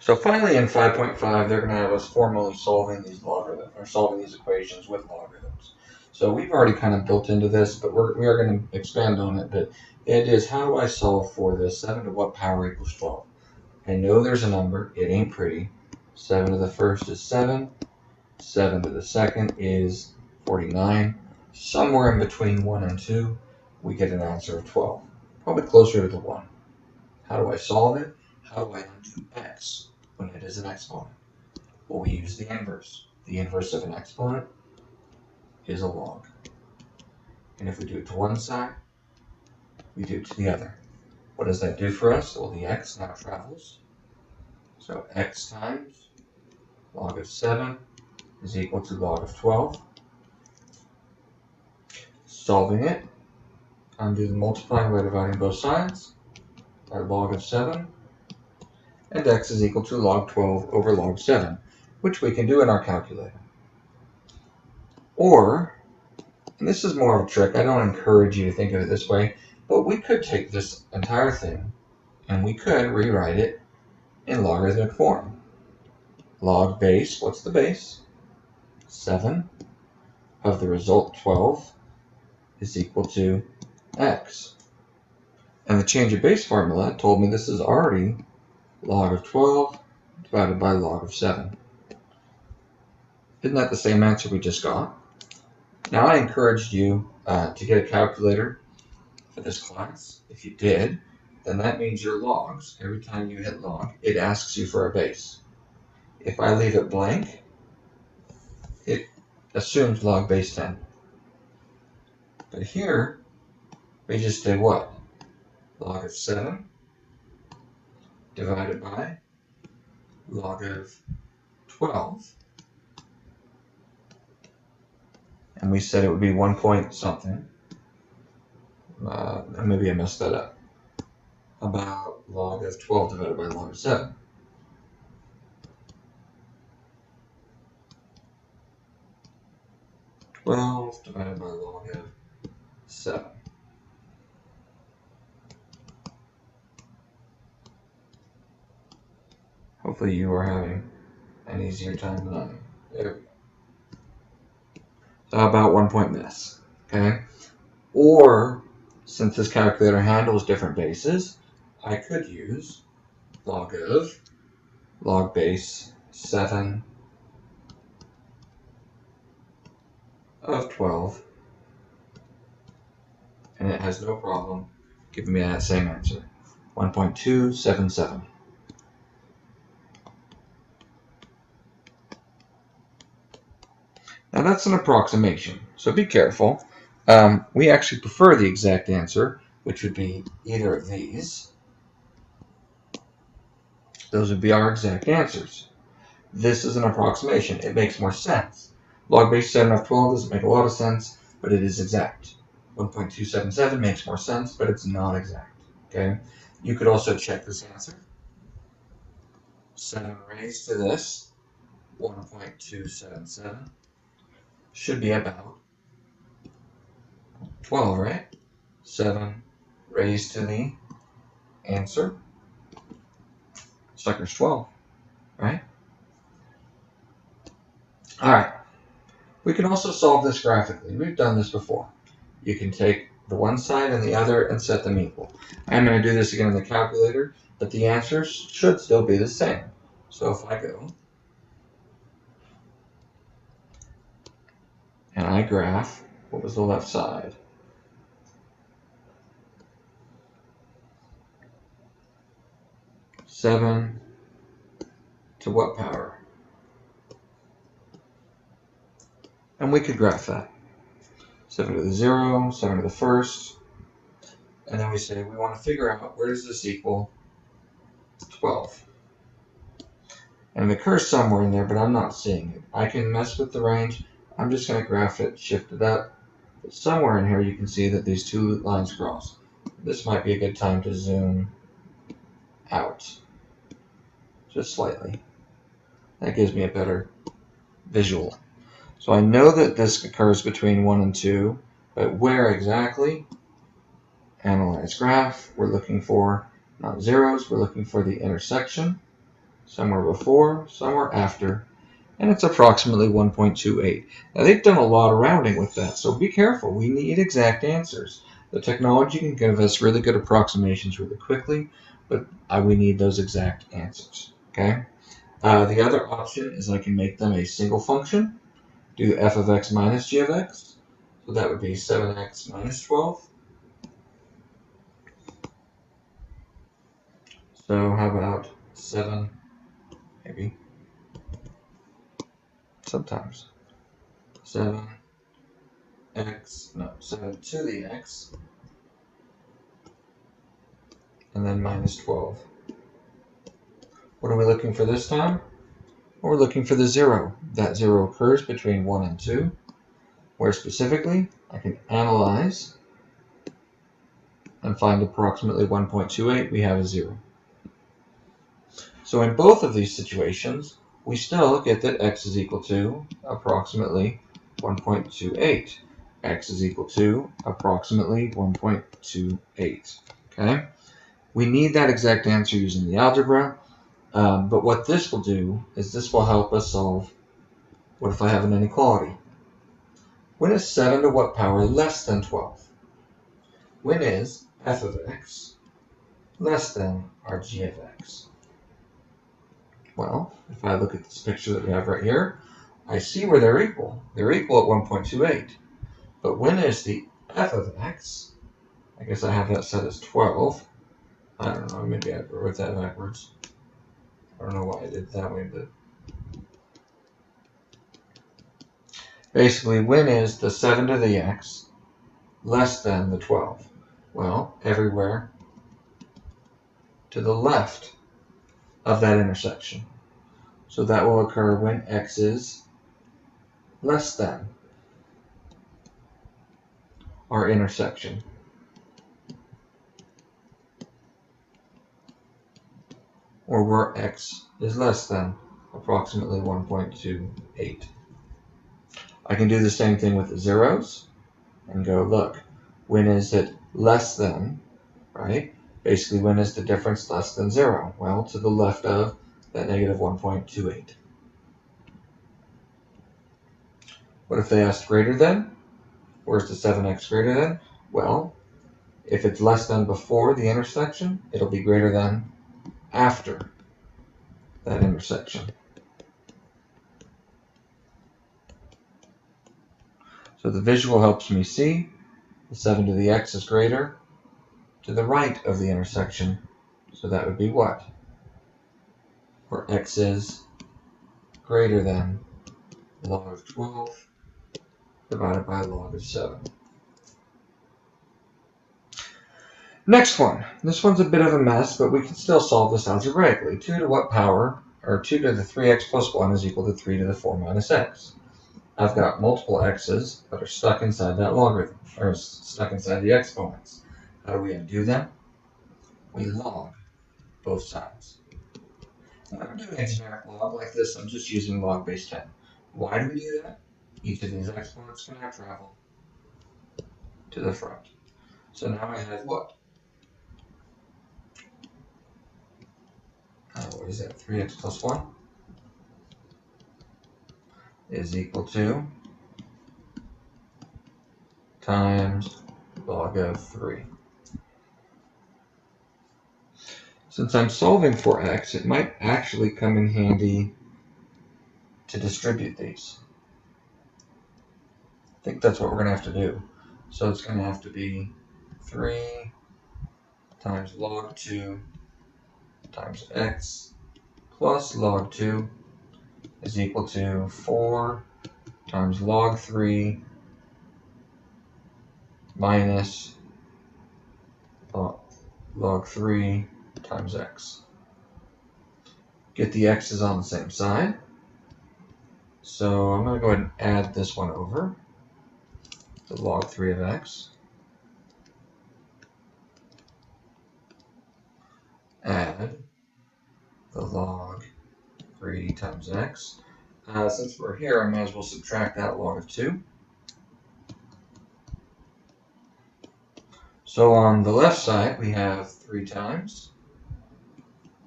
So finally in 5.5, they're going to have us formally solving these logarithms, or solving these equations with logarithms. So we've already kind of built into this, but we are going to expand on it. But it is, how do I solve for this? 7 to what power equals 12? I know there's a number. It ain't pretty. 7 to the first is 7. 7 to the second is 49. Somewhere in between 1 and 2, we get an answer of 12. Probably closer to the 1. How do I solve it? How do I undo x when it is an exponent? Well, we use the inverse. The inverse of an exponent is a log. And if we do it to one side, we do it to the other. What does that do for us? Well, the x now travels. So x times log of 7 is equal to log of 12. Solving it, undo the multiplying by dividing both sides by log of 7. And x is equal to log 12 over log 7, which we can do in our calculator. Or, and this is more of a trick, I don't encourage you to think of it this way, but we could take this entire thing and we could rewrite it in logarithmic form. Log base, what's the base? 7 of the result 12 is equal to x. And the change of base formula told me this is already log of 12 divided by log of 7. Isn't that the same answer we just got? Now I encouraged you to get a calculator for this class. If you did, then that means your logs, every time you hit log, it asks you for a base. If I leave it blank, it assumes log base 10. But here, we just did what? Log of 7 divided by log of 12. And we said it would be 1 point something. Maybe I messed that up. About log of 12 divided by log of 7. Divided by log of 7. Hopefully you are having an easier time than I am. There we go. So about 1 point miss, okay? Or, since this calculator handles different bases, I could use log base 7 of 12, and it has no problem giving me that same answer, 1.277. Now that's an approximation, so be careful. We actually prefer the exact answer, which would be either of these. Those would be our exact answers. This is an approximation. It makes more sense. Log base 7 of 12 doesn't make a lot of sense, but it is exact. 1.277 makes more sense, but it's not exact. Okay? You could also check this answer. 7 raised to this, 1.277, should be about 12, right? 7 raised to the answer, sucker's 12, right? Alright, we can also solve this graphically. We've done this before. You can take the one side and the other and set them equal. I'm going to do this again in the calculator, but the answers should still be the same. So if I go and I graph, what was the left side? Seven to what power? And we could graph that. 7 to the 0, 7 to the first, and then we say we want to figure out where does this equal 12. And it occurs somewhere in there, but I'm not seeing it. I can mess with the range. I'm just going to graph it, shift it up. But somewhere in here you can see that these two lines cross. This might be a good time to zoom out just slightly. That gives me a better visual. So I know that this occurs between 1 and 2, but where exactly? Analyze graph. We're looking for not zeros, we're looking for the intersection. somewhere before, somewhere after, and it's approximately 1.28. Now they've done a lot of rounding with that, so be careful. We need exact answers. The technology can give us really good approximations really quickly, but we need those exact answers. Okay. The other option is I can make them a single function, do f of x minus g of x, so that would be 7x minus 12. So how about 7, maybe, sometimes, 7 to the x, and then minus 12. What are we looking for this time? Well, we're looking for the 0. That 0 occurs between 1 and 2, where specifically I can analyze and find approximately 1.28. We have a 0. So in both of these situations, we still get that x is equal to approximately 1.28. X is equal to approximately 1.28. Okay? We need that exact answer using the algebra, but what this will do is this will help us solve what if I have an inequality. When is 7 to what power less than 12? When is f of x less than our g of x? Well, if I look at this picture that we have right here, I see where they're equal. They're equal at 1.28. But when is the f of x? I guess I have that set as 12. I don't know, maybe I wrote that backwards. I don't know why I did it that way, but basically, when is the 7 to the x less than the 12? Well, everywhere to the left of that intersection. So that will occur when x is less than our intersection. Or where x is less than approximately 1.28. I can do the same thing with the zeros and go, look, when is it less than, right? Basically, when is the difference less than 0? Well, to the left of that negative 1.28. What if they asked greater than? Where's the 7x greater than? Well, if it's less than before the intersection, it'll be greater than after that intersection. So the visual helps me see the 7 to the x is greater to the right of the intersection. So that would be what? Where x is greater than log of 12 divided by log of 7. Next one. This one's a bit of a mess, but we can still solve this algebraically. 2 to what power, or 2 to the 3x plus 1 is equal to 3 to the 4 minus x. I've got multiple x's that are stuck inside that logarithm, or stuck inside the exponents. How do we undo them? We log both sides. When I'm doing a generic log like this, I'm just using log base 10. Why do we do that? Each of these exponents can now travel to the front. So now I have what? What is that? 3x plus 1 is equal to times log of 3. Since I'm solving for x, it might actually come in handy to distribute these. I think that's what we're going to have to do. So it's going to have to be 3 times log 2 times x plus log 2 is equal to 4 times log 3 minus log 3 times x. Get the x's on the same side. So I'm going to go ahead and add this one over, the log 3 of x. Add the log 3 times x. Since we're here, I might as well subtract that log of 2. So on the left side, we have 3 times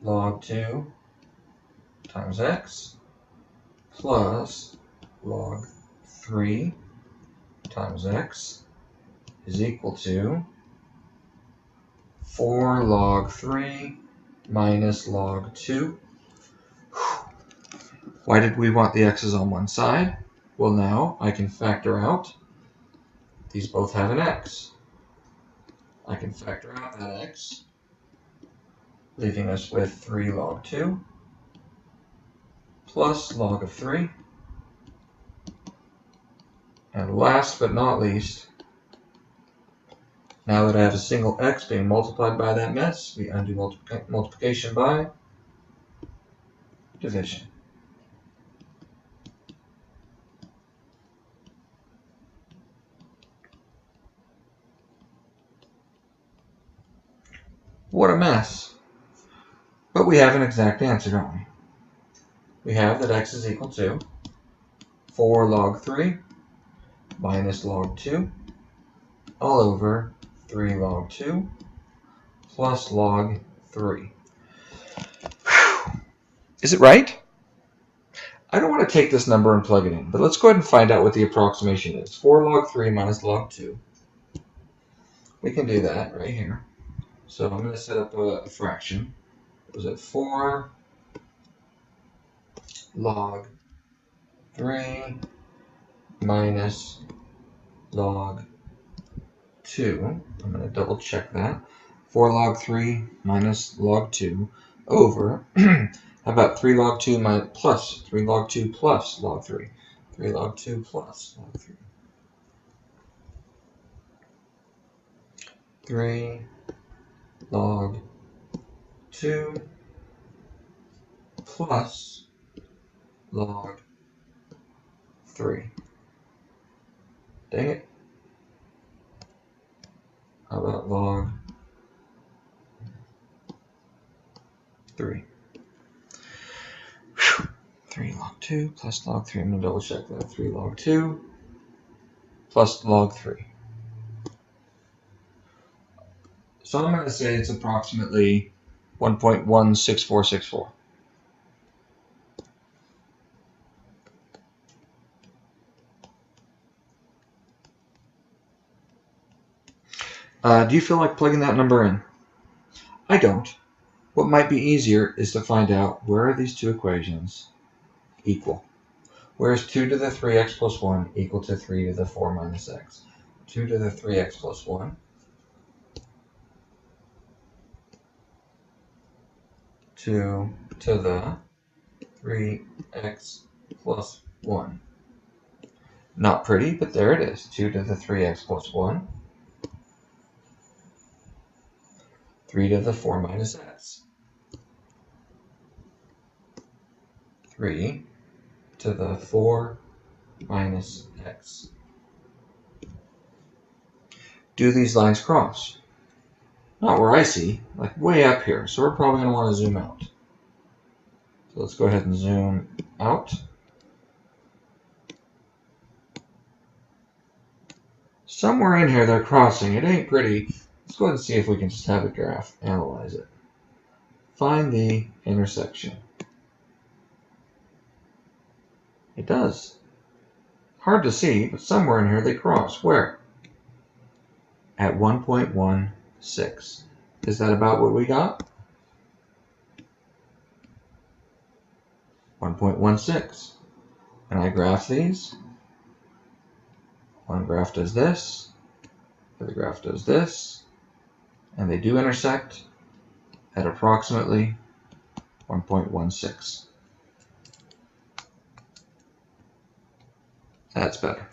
log 2 times x plus log 3 times x is equal to 4 log 3 minus log 2. Why did we want the x's on one side? Well, now I can factor out. These both have an x. I can factor out that x, leaving us with 3 log 2 plus log of 3. And last but not least, now that I have a single x being multiplied by that mess, we undo multiplication by division. What a mess. But we have an exact answer, don't we? We have that x is equal to 4 log 3 minus log 2 all over 3 log 2 plus log 3. Is it right? I don't want to take this number and plug it in, but let's go ahead and find out what the approximation is. 4 log 3 minus log 2. We can do that right here. So I'm going to set up a fraction. Was it 4 log 3 minus log 2? I'm going to double check that. 4 log 3 minus log 2 over, how about 3 log 2 plus 3 log 2 plus log 3? 3 log 2 plus log 3. 3 log 2 plus log 3. Dang it. How about log 3? 3 log 2 plus log 3. I'm going to double check that. 3 log 2 plus log 3. So I'm going to say it's approximately 1.16464. Do you feel like plugging that number in? I don't. What might be easier is to find out where are these two equations equal. Where is 2 to the 3x plus 1 equal to 3 to the 4 minus x? 2 to the 3x plus 1 2 to the 3x plus 1. Not pretty, but there it is. 2 to the 3x plus 1. 3 to the 4 minus x. 3 to the 4 minus x. Do these lines cross? Not where I see, like way up here. So we're probably going to want to zoom out. So let's go ahead and zoom out. Somewhere in here they're crossing. It ain't pretty. Let's go ahead and see if we can just have a graph. Analyze it. Find the intersection. It does. Hard to see, but somewhere in here they cross. Where? At 1.16. Is that about what we got? 1.16. And I graph these. One graph does this. The other graph does this. And they do intersect at approximately 1.16. That's better.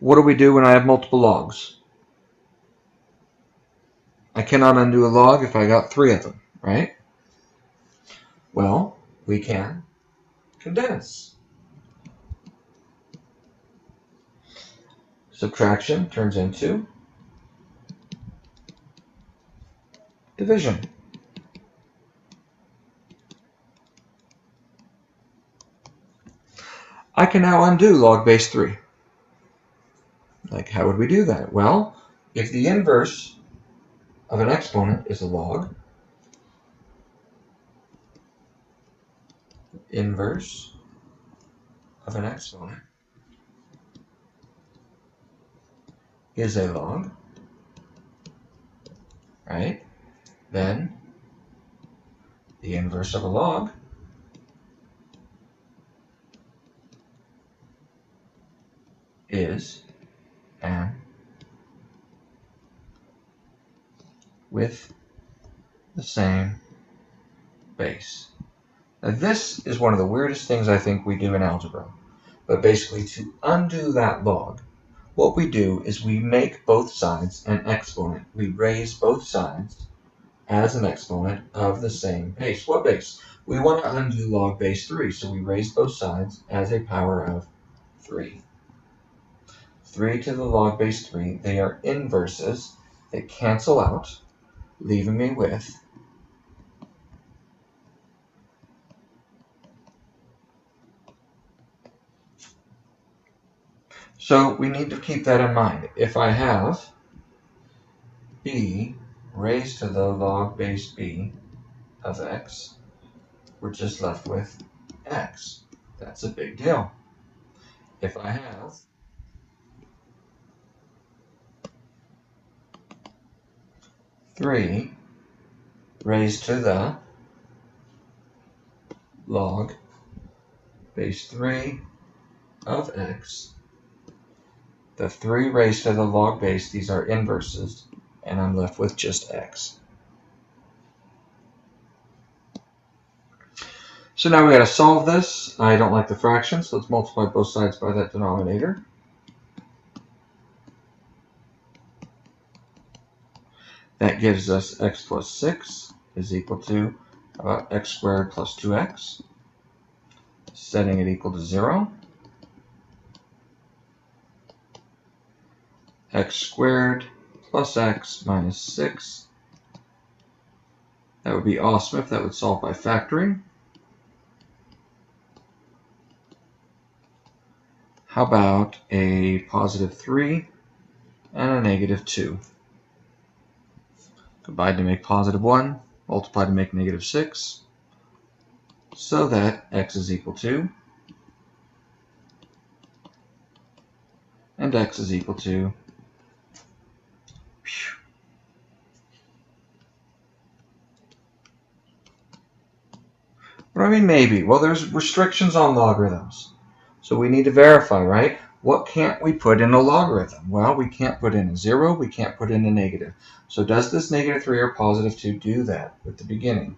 What do we do when I have multiple logs? I cannot undo a log if I got 3 of them, right? Well, we can condense. Subtraction turns into division. I can now undo log base 3. Like, how would we do that? Well, if the inverse of an exponent is a log. Inverse of an exponent is a log, right? Then the inverse of a log is an with the same base. Now this is one of the weirdest things I think we do in algebra. But basically, to undo that log, what we do is we make both sides an exponent. We raise both sides as an exponent of the same base. What base? We want to undo log base 3, so we raise both sides as a power of 3. 3 to the log base 3, they are inverses. They cancel out, leaving me with so we need to keep that in mind. If I have b raised to the log base b of x, we're just left with x. That's a big deal. If I have three raised to the log base 3 of x, the 3 raised to the log base, these are inverses, and I'm left with just x. So now we got to solve this. I don't like the fraction, so let's multiply both sides by that denominator. That gives us x plus 6 is equal to x squared plus 2x, setting it equal to 0. X squared plus x minus 6. That would be awesome if that would solve by factoring. How about a positive 3 and a negative 2? Combine to make positive 1, multiply to make negative 6, so that x is equal to, and x is equal to, what do I mean maybe? Well, there's restrictions on logarithms. So we need to verify, right? What can't we put in a logarithm? Well, we can't put in a 0, we can't put in a negative. So does this negative 3 or positive 2 do that at the beginning?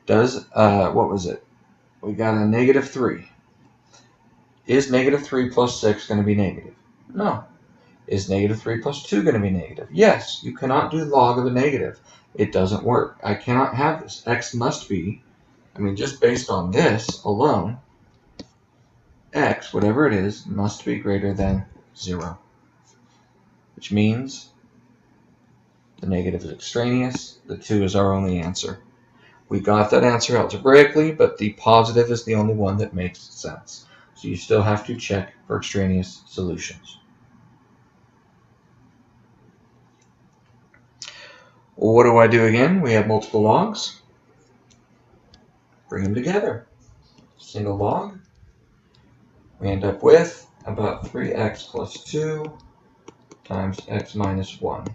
Does, what was it? We got a negative 3. Is negative 3 plus 6 going to be negative? No. Is negative 3 plus 2 going to be negative? Yes. You cannot do log of a negative. It doesn't work. I cannot have this. X must be, just based on this alone, x, whatever it is, must be greater than 0. Which means the negative is extraneous. The 2 is our only answer. We got that answer algebraically, but the positive is the only one that makes sense. So you still have to check for extraneous solutions. Well, what do I do again? We have multiple logs. Bring them together. Single log. We end up with about 3x plus 2 times x minus 1.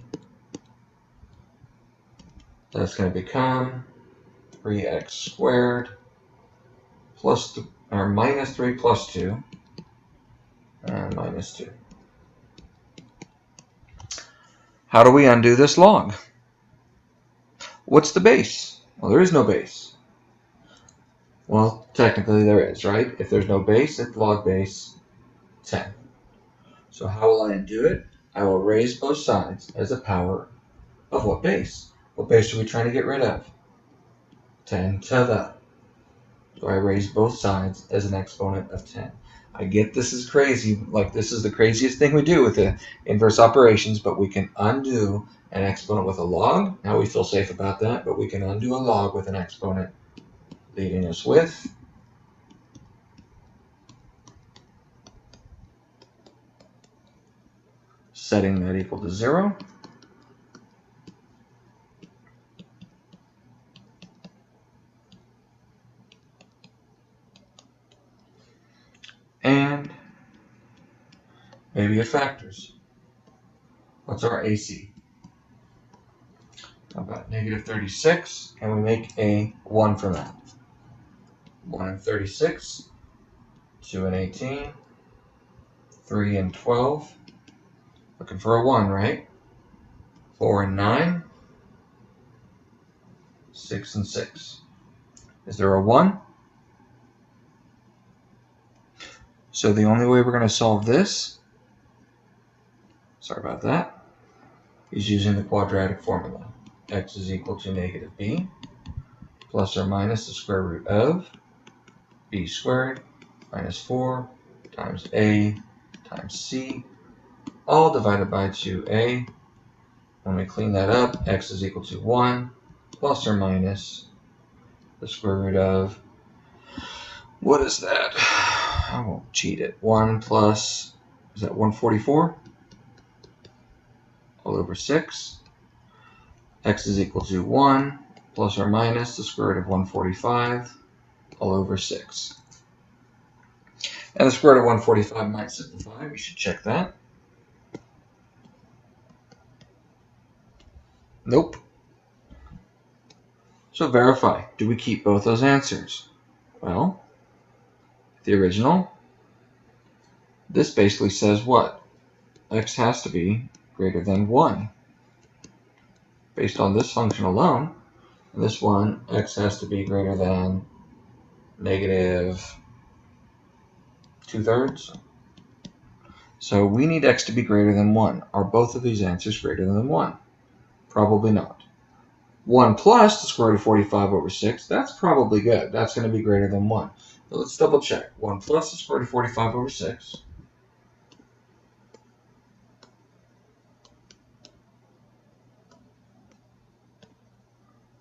That's going to become 3x squared plus or minus 3 plus 2 and minus 2. How do we undo this log? What's the base? Well, there is no base. Well, technically there is, right? If there's no base, it's log base 10. So how will I undo it? I will raise both sides as a power of what base? What base are we trying to get rid of? 10 to the. So I raise both sides as an exponent of 10. I get this is crazy, like this is the craziest thing we do with the inverse operations, but we can undo an exponent with a log. Now we feel safe about that, but we can undo a log with an exponent, leaving us with setting that equal to 0. maybe it factors. What's our AC? How about negative 36? Can we make a 1 from that? 1 and 36, 2 and 18, 3 and 12. Looking for a 1, right? 4 and 9, 6 and 6. Is there a 1? So the only way we're going to solve this, sorry about that, is using the quadratic formula. X is equal to negative b plus or minus the square root of b squared minus 4 times a times c, all divided by 2a. When we clean that up, x is equal to 1 plus or minus the square root of, what is that? I won't cheat it. 1 plus, is that 144? All over 6. X is equal to 1 plus or minus the square root of 145 all over 6. And the square root of 145 might simplify. We should check that. Nope. So verify. Do we keep both those answers? Well, the original, this basically says what? X has to be greater than 1. Based on this function alone, this one, x has to be greater than negative 2/3. So we need x to be greater than 1. Are both of these answers greater than 1? Probably not. 1 plus the square root of 45 over 6, that's probably good. That's going to be greater than 1. So let's double check. 1 plus the square root of 45 over 6.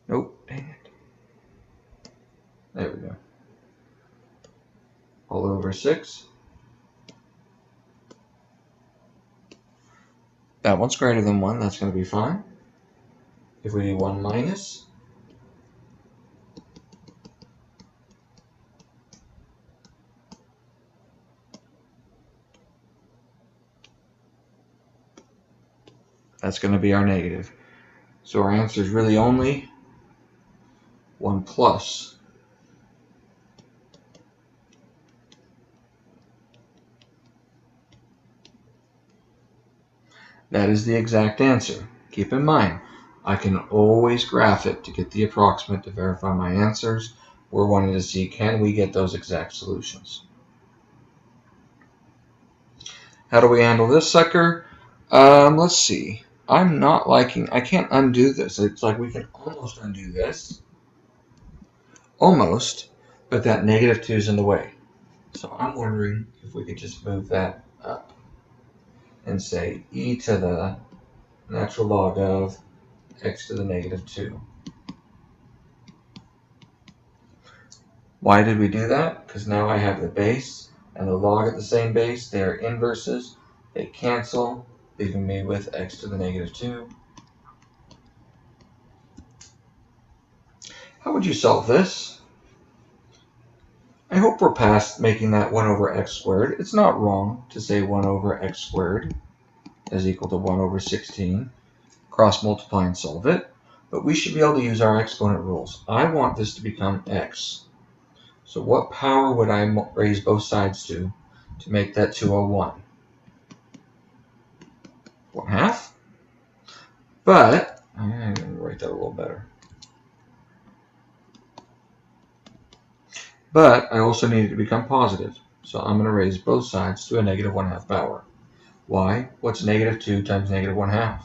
Nope, dang it. There we go. All over 6. That one's greater than 1. That's going to be fine. If we do 1 minus, that's going to be our negative. So our answer is really only 1 plus. That is the exact answer. Keep in mind, I can always graph it to get the approximate to verify my answers. We're wanting to see, can we get those exact solutions? How do we handle this sucker? Let's see. I'm not liking, I can't undo this. It's like we can almost undo this. Almost, but that negative 2 is in the way. So I'm wondering if we could just move that up and say e to the natural log of x to the negative 2. Why did we do that? Because now I have the base and the log at the same base. They are inverses. They cancel, leaving me with x to the negative 2. How would you solve this? I hope we're past making that 1 over x squared. It's not wrong to say 1 over x squared is equal to 1 over 16. Cross multiply and solve it. But we should be able to use our exponent rules. I want this to become x. So what power would I raise both sides to make that 201? 1/2? But, I'm going to write that a little better. But I also need it to become positive. So I'm going to raise both sides to a negative 1/2 power. Why? What's negative 2 times negative 1/2?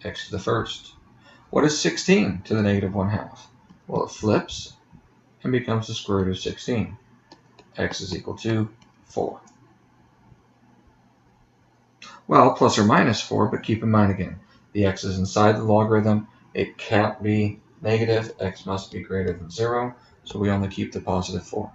X to the first. What is 16 to the negative 1/2? Well, it flips and becomes the square root of 16. X is equal to 4. Well, plus or minus 4, but keep in mind again, the x is inside the logarithm. It can't be negative. X must be greater than 0, so we only keep the positive 4.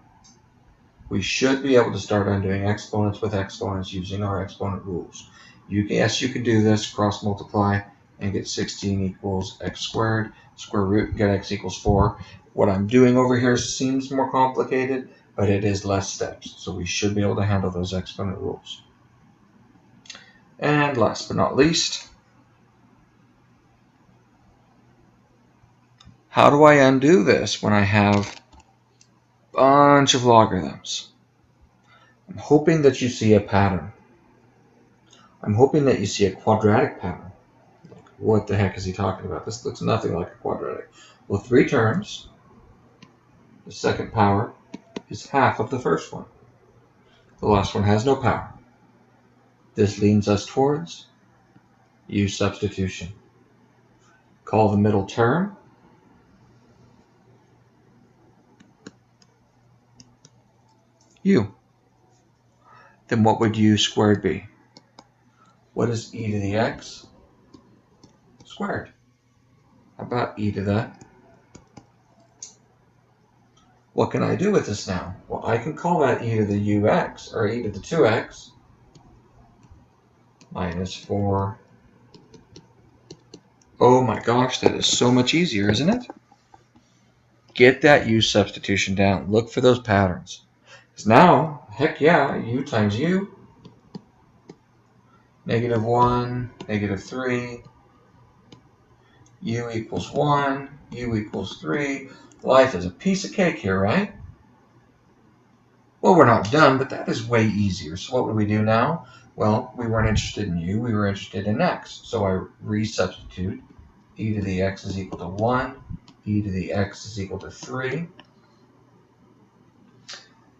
We should be able to start undoing exponents with exponents using our exponent rules. Yes, you can do this, cross multiply, and get 16 equals x squared, square root, get x equals 4. What I'm doing over here seems more complicated, but it is less steps, so we should be able to handle those exponent rules. And last but not least, how do I undo this when I have a bunch of logarithms? I'm hoping that you see a pattern. I'm hoping that you see a quadratic pattern. What the heck is he talking about? This looks nothing like a quadratic. Well, 3 terms, the second power is half of the first one. The last one has no power. This leads us towards U substitution. Call the middle term U. Then what would U squared be? What is e to the x squared? How about e to the... What can I do with this now? Well, I can call that e to the ux, or e to the 2x, minus 4. Oh my gosh, that is so much easier, isn't it? Get that u substitution down. Look for those patterns. Because now, heck yeah, u times u, -1, -3, u equals 1, u equals 3. Life is a piece of cake here, right? Well, we're not done, but that is way easier. So what would we do now? Well, we weren't interested in u, we were interested in x. So I resubstitute. E to the x is equal to 1. E to the x is equal to 3.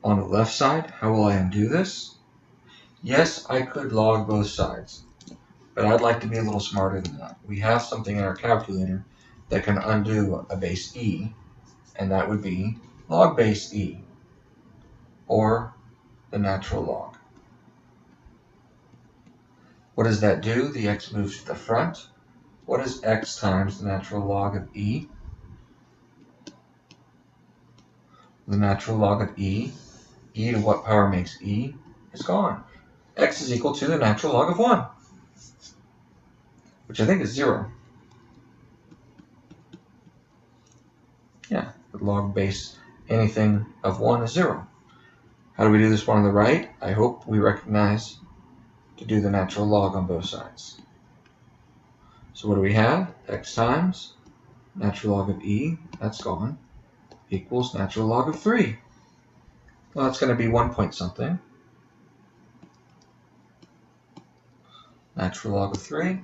On the left side, how will I undo this? Yes, I could log both sides, but I'd like to be a little smarter than that. We have something in our calculator that can undo a base e, and that would be log base e, or the natural log. What does that do? The x moves to the front. What is x times the natural log of e? The natural log of e to what power makes e, is gone. X is equal to the natural log of 1, which I think is 0. Yeah, the log base anything of 1 is 0. How do we do this one on the right? I hope we recognize to do the natural log on both sides. So what do we have? X times natural log of e, that's gone, equals natural log of 3. Well, that's going to be 1 point something. Natural log of 3.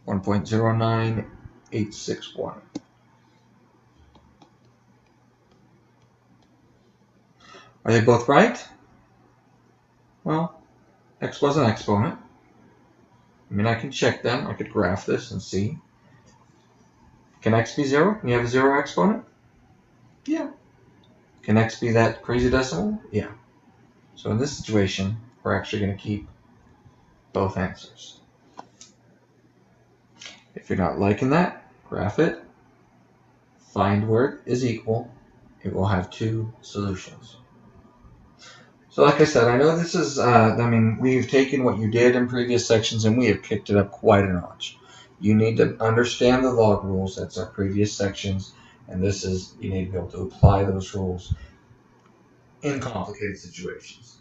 (1.09861). Are they both right? Well, x was an exponent. I mean, I can check them. I could graph this and see. Can x be 0? Can you have a 0 exponent? Yeah. Can x be that crazy decimal? Yeah. So in this situation, we're actually going to keep both answers. If you're not liking that, graph it. Find where it is equal. It will have 2 solutions. So like I said, I know this is, we've taken what you did in previous sections and we have kicked it up quite a notch. You need to understand the log rules. That's our previous sections. And this is, you need to be able to apply those rules in complicated situations.